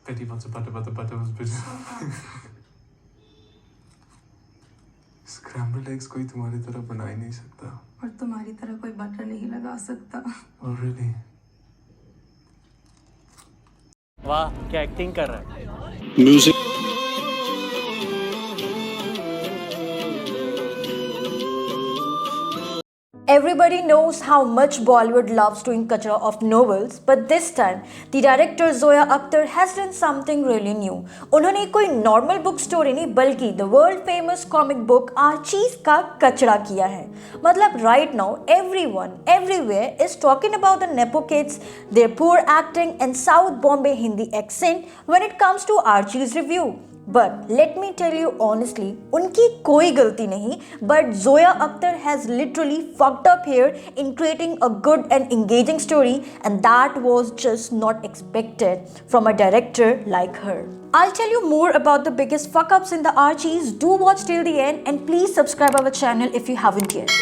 Petty wants a butter was bitter. Scrambled eggs कोई तुम्हारी तरह बना ही नहीं सकता और तुम्हारी तरह कोई बटर नहीं लगा सकता। Oh really? वाह क्या एक्टिंग कर रहा है। Music. Everybody knows how much Bollywood loves doing kachra of novels, but this time the director Zoya Akhtar has done something really new. उन्होंने कोई normal book story नहीं बल्कि the world famous comic book Archie's का कचरा किया है। मतलब right now everyone everywhere is talking about the Nepo kids, their poor acting and South Bombay Hindi accent when it comes to Archie's review. But let me tell you honestly, उनकी कोई गलती नहीं, but Zoya Akhtar has literally fucked up here in creating a good and engaging story, and that was just not expected from a director like her. I'll tell you more about the biggest fuck ups in the Archies. Do watch till the end and please subscribe our channel if you haven't yet.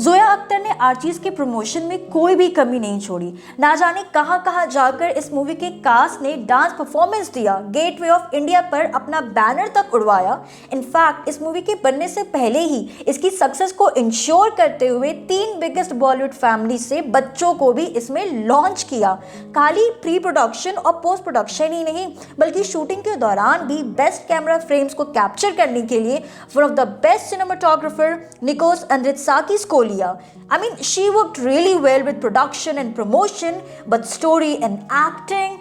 Zoya Akhtar ने Archies के promotion में कोई भी कमी नहीं छोड़ी। ना जाने कहां कहां जाकर इस मूवी के कास्ट ने डांस परफॉर्मेंस दिया, गेटवे ऑफ इंडिया पर अपना बैनर तक उड़वाया। इनफैक्ट इस मूवी के बनने से पहले ही इसकी सक्सेस को इंश्योर करते हुए 3 बिगेस्ट बॉलीवुड फैमिली से बच्चों को भी इसमें लॉन्च किया। खाली प्री प्रोडक्शन और पोस्ट प्रोडक्शन ही नहीं बल्कि शूटिंग के दौरान भी बेस्ट कैमरा फ्रेम्स को कैप्चर करने के लिए one of the best cinematographer Nikos Andritsakis को लिया। I mean, she worked really well with production and promotion, but story and acting,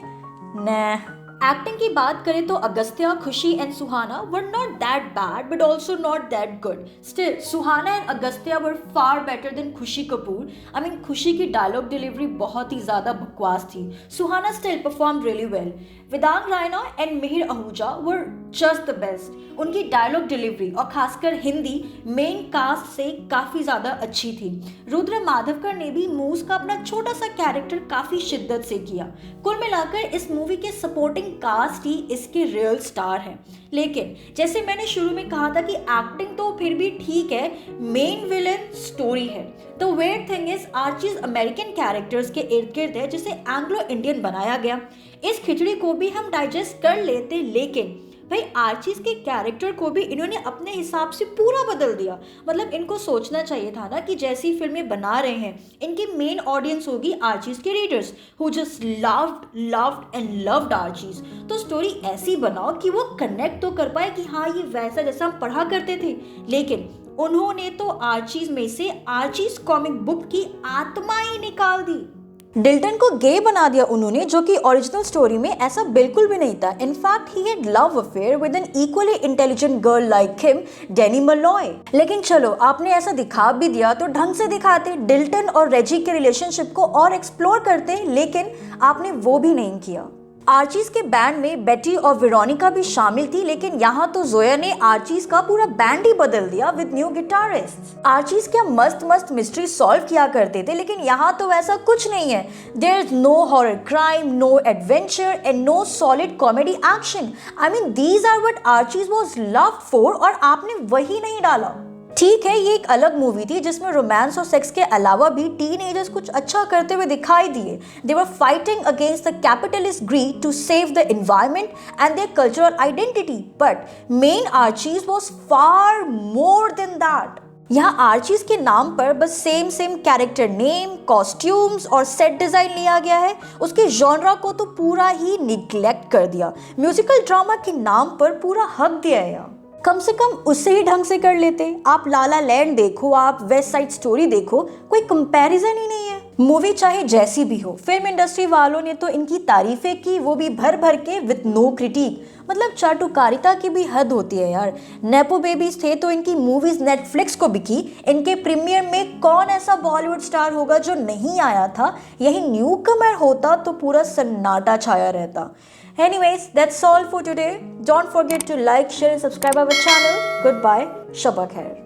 nah. Acting की बात करें तो अगस्त्या, खुशी and Suhana were not that bad but also not that good. Still Suhana and Agastya were far better than खुशी Kapoor. I mean खुशी की dialogue delivery बहुत ही ज्यादा बकवास थी। सुहाना still perform really well. Vedang Raina and Mihir Ahuja were just the best. उनकी dialogue delivery और खासकर हिंदी मेन कास्ट से काफी ज्यादा अच्छी थी। रुद्र माधवकर ने भी मूस का अपना छोटा सा कैरेक्टर काफी शिद्दत से किया। कुल मिलाकर इस मूवी के सपोर्टिंग कास्ट ही इसके रियल स्टार है। लेकिन जैसे मैंने शुरू में कहा था कि एक्टिंग तो फिर भी ठीक है, मेन विलन स्टोरी है। The weird thing is Archies American characters के इर्द गिर्द है जिसे एंग्लो इंडियन बनाया गया। इस खिचड़ी को भी हम डाइजेस्ट कर लेते, लेकिन भाई आर्चीज के कैरेक्टर को भी इन्होंने अपने हिसाब से पूरा बदल दिया। मतलब इनको सोचना चाहिए था ना कि जैसी फिल्में बना रहे हैं इनकी मेन ऑडियंस होगी आर्चीज के readers who just loved and loved Archies. तो स्टोरी ऐसी बनाओ कि वो कनेक्ट तो कर पाए कि हाँ ये वैसा जैसा हम पढ़ा करते थे। लेकिन उन्होंने तो आर्चीज में से आर्चीज कॉमिक बुक की आत्मा ही निकाल दी। डिल्टन को गे बना दिया उन्होंने, जो कि ओरिजिनल स्टोरी में ऐसा बिल्कुल भी नहीं था। In fact he had love affair with an equally intelligent girl like him, Danny Malloy. लेकिन चलो आपने ऐसा दिखा भी दिया तो ढंग से दिखाते, डिल्टन और रेजी के रिलेशनशिप को और एक्सप्लोर करते, लेकिन आपने वो भी नहीं किया। आर्चीज के बैंड में बेटी और वेरोनिका भी शामिल थी, लेकिन यहाँ तो जोया ने आर्चीज का पूरा बैंड ही बदल दिया विद न्यू गिटारिस्ट। आर्चीज क्या मस्त मिस्ट्री सॉल्व किया करते थे, लेकिन यहाँ तो वैसा कुछ नहीं है। There is no horror crime, no adventure and no solid comedy action. I mean these are what Archies was loved for, और आपने वही नहीं डाला। ठीक है, ये एक अलग मूवी थी जिसमें रोमांस और सेक्स के अलावा भी टीनएजर्स कुछ अच्छा करते हुए दिखाई दिए। They were fighting against the capitalist greed to save the environment and their cultural identity, but main Archies was far more than that. यहाँ आर्चीज के नाम पर बस सेम कैरेक्टर नेम, कॉस्ट्यूम्स और सेट डिजाइन लिया गया है। उसके जॉनरा को तो पूरा ही निग्लेक्ट कर दिया। म्यूजिकल ड्रामा के नाम पर पूरा हक दिया है। कम से कम उससे ही ढंग से कर लेते। आप लाला लैंड देखो, आप वेस्ट साइड स्टोरी देखो, कोई कंपैरिजन ही नहीं है। मूवी चाहे जैसी भी हो, फिल्म इंडस्ट्री वालों ने तो इनकी तारीफें की, वो भी भर भर के विद नो क्रिटिक। मतलब चाटुकारिता की भी हद होती है यार। नेपो बेबीज थे तो इनकी मूवीज नेटफ्लिक्स को बिकी। इनके प्रीमियर में कौन ऐसा बॉलीवुड स्टार होगा जो नहीं आया था? यही न्यू कमर होता तो पूरा सन्नाटा छाया रहता। Anyways, that's all for today. Don't forget to like, share and subscribe our channel. Goodbye. Shabak Khair.